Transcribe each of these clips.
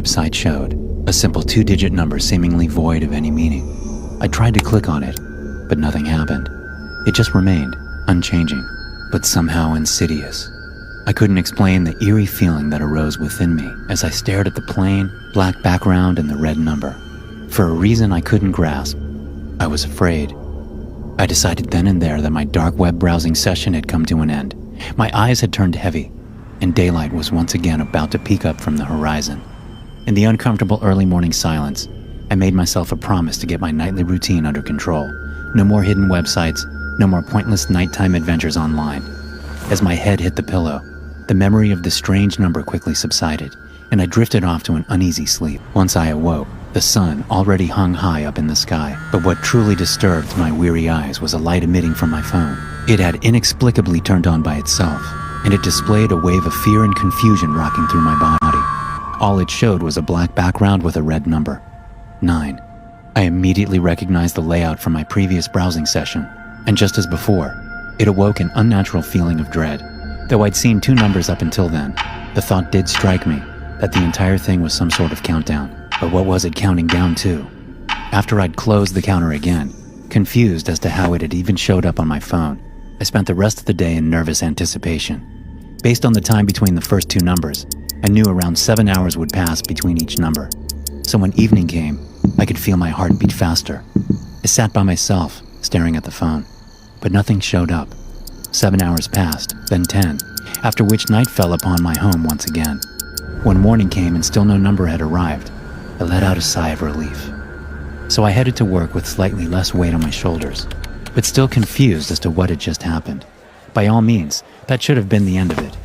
website showed, a simple 2-digit number seemingly void of any meaning. I tried to click on it, but nothing happened. It just remained, unchanging, but somehow insidious. I couldn't explain the eerie feeling that arose within me as I stared at the plain, black background and the red number. For a reason I couldn't grasp, I was afraid. I decided then and there that my dark web browsing session had come to an end. My eyes had turned heavy, and daylight was once again about to peek up from the horizon. In the uncomfortable early morning silence, I made myself a promise to get my nightly routine under control. No more hidden websites, no more pointless nighttime adventures online. As my head hit the pillow, the memory of the strange number quickly subsided, and I drifted off to an uneasy sleep. Once I awoke, the sun already hung high up in the sky, but what truly disturbed my weary eyes was a light emitting from my phone. It had inexplicably turned on by itself, and it displayed a wave of fear and confusion rocking through my body. All it showed was a black background with a red number. 9. I immediately recognized the layout from my previous browsing session, and just as before, it awoke an unnatural feeling of dread. Though I'd seen 2 numbers up until then, the thought did strike me that the entire thing was some sort of countdown. But what was it counting down to? After I'd closed the counter again, confused as to how it had even showed up on my phone, I spent the rest of the day in nervous anticipation. Based on the time between the first 2 numbers, I knew around 7 hours would pass between each number. So when evening came, I could feel my heart beat faster. I sat by myself, staring at the phone, but nothing showed up. 7 hours passed, then 10, after which night fell upon my home once again. When morning came and still no number had arrived, I let out a sigh of relief. So I headed to work with slightly less weight on my shoulders, but still confused as to what had just happened. By all means, that should have been the end of it.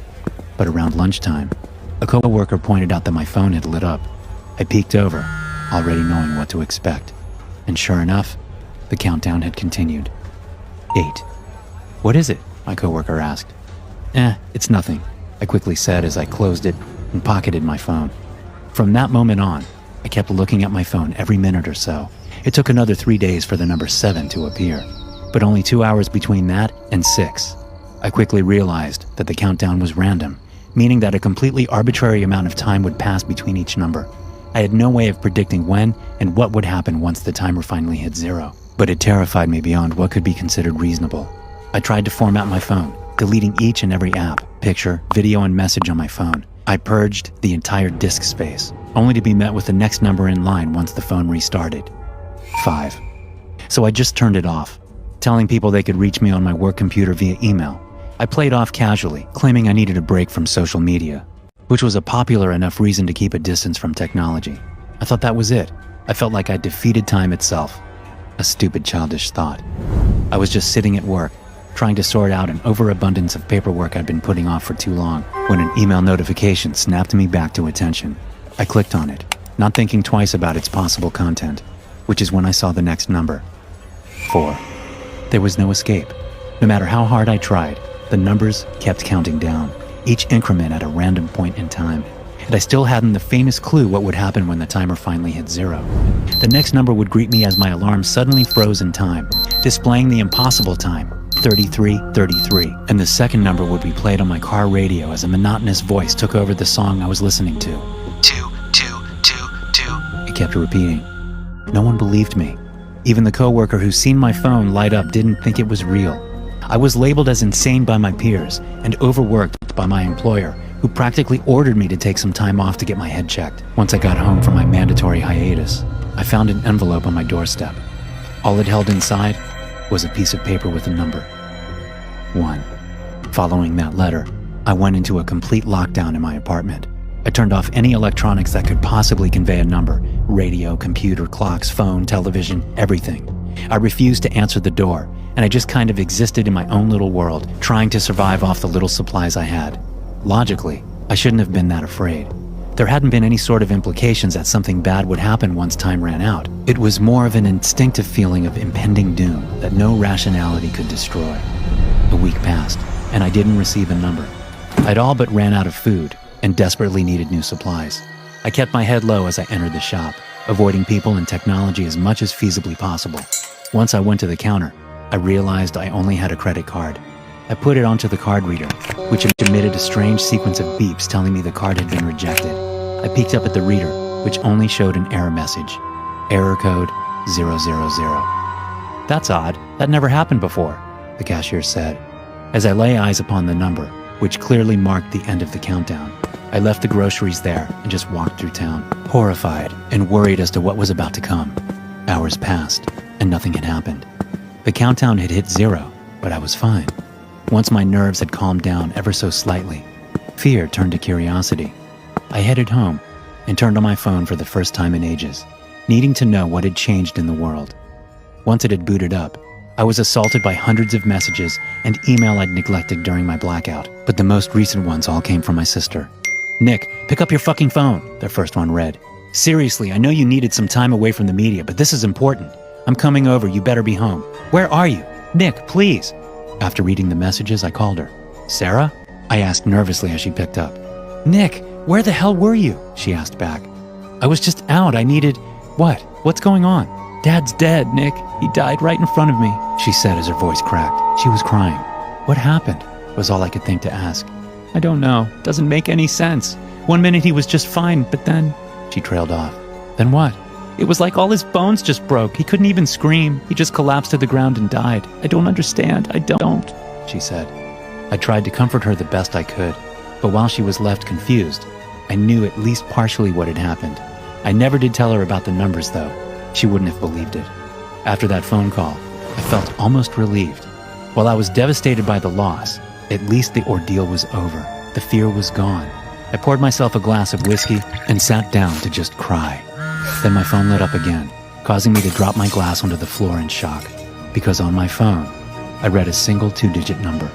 But around lunchtime, a co-worker pointed out that my phone had lit up. I peeked over, already knowing what to expect. And sure enough, the countdown had continued. 8. "What is it?" my coworker asked. It's nothing," I quickly said as I closed it and pocketed my phone. From that moment on, I kept looking at my phone every minute or so. It took another 3 days for the number 7 to appear, but only 2 hours between that and 6. I quickly realized that the countdown was random, meaning that a completely arbitrary amount of time would pass between each number. I had no way of predicting when and what would happen once the timer finally hit 0, but it terrified me beyond what could be considered reasonable. I tried to format my phone, deleting each and every app, picture, video, and message on my phone. I purged the entire disk space, only to be met with the next number in line once the phone restarted. 5. So I just turned it off, telling people they could reach me on my work computer via email. I played off casually, claiming I needed a break from social media, which was a popular enough reason to keep a distance from technology. I thought that was it. I felt like I'd defeated time itself. A stupid, childish thought. I was just sitting at work, trying to sort out an overabundance of paperwork I'd been putting off for too long, when an email notification snapped me back to attention. I clicked on it, not thinking twice about its possible content, which is when I saw the next number. 4. There was no escape. No matter how hard I tried, the numbers kept counting down, each increment at a random point in time, and I still hadn't the faintest clue what would happen when the timer finally hit 0. The next number would greet me as my alarm suddenly froze in time, displaying the impossible time, 33:33, and the second number would be played on my car radio as a monotonous voice took over the song I was listening to. 2, 2, 2, 2. It kept repeating. No one believed me. Even the coworker who's seen my phone light up didn't think it was real. I was labeled as insane by my peers and overworked by my employer, who practically ordered me to take some time off to get my head checked. Once I got home from my mandatory hiatus, I found an envelope on my doorstep. All it held inside was a piece of paper with a number. 1. Following that letter, I went into a complete lockdown in my apartment. I turned off any electronics that could possibly convey a number: radio, computer, clocks, phone, television, everything. I refused to answer the door, and I just kind of existed in my own little world, trying to survive off the little supplies I had. Logically, I shouldn't have been that afraid. There hadn't been any sort of implications that something bad would happen once time ran out. It was more of an instinctive feeling of impending doom that no rationality could destroy. A week passed, and I didn't receive a number. I'd all but ran out of food and desperately needed new supplies. I kept my head low as I entered the shop, avoiding people and technology as much as feasibly possible. Once I went to the counter, I realized I only had a credit card. I put it onto the card reader, which emitted a strange sequence of beeps telling me the card had been rejected. I peeked up at the reader, which only showed an error message. Error code 000. That's odd. That never happened before, the cashier said. As I lay eyes upon the number, which clearly marked the end of the countdown, I left the groceries there and just walked through town, horrified and worried as to what was about to come. Hours passed, and nothing had happened. The countdown had hit 0, but I was fine. Once my nerves had calmed down ever so slightly, fear turned to curiosity. I headed home and turned on my phone for the first time in ages, needing to know what had changed in the world. Once it had booted up, I was assaulted by hundreds of messages and email I'd neglected during my blackout, but the most recent ones all came from my sister. "Nick, pick up your fucking phone," the first one read. "Seriously, I know you needed some time away from the media, but this is important. I'm coming over, you better be home. Where are you? Nick, please." After reading the messages, I called her. "Sarah?" I asked nervously as she picked up. "Nick, where the hell were you?" she asked back. "I was just out, I needed..." "What? What's going on?" "Dad's dead, Nick. He died right in front of me," she said as her voice cracked. She was crying. "What happened?" was all I could think to ask. "I don't know. Doesn't make any sense. One minute he was just fine, but then..." She trailed off. "Then what?" "It was like all his bones just broke. He couldn't even scream. He just collapsed to the ground and died. I don't understand. I don't," she said. I tried to comfort her the best I could, but while she was left confused, I knew at least partially what had happened. I never did tell her about the numbers, though. She wouldn't have believed it. After that phone call, I felt almost relieved. While I was devastated by the loss, at least the ordeal was over. The fear was gone. I poured myself a glass of whiskey and sat down to just cry. Then my phone lit up again, causing me to drop my glass onto the floor in shock, because on my phone, I read a single 2-digit number.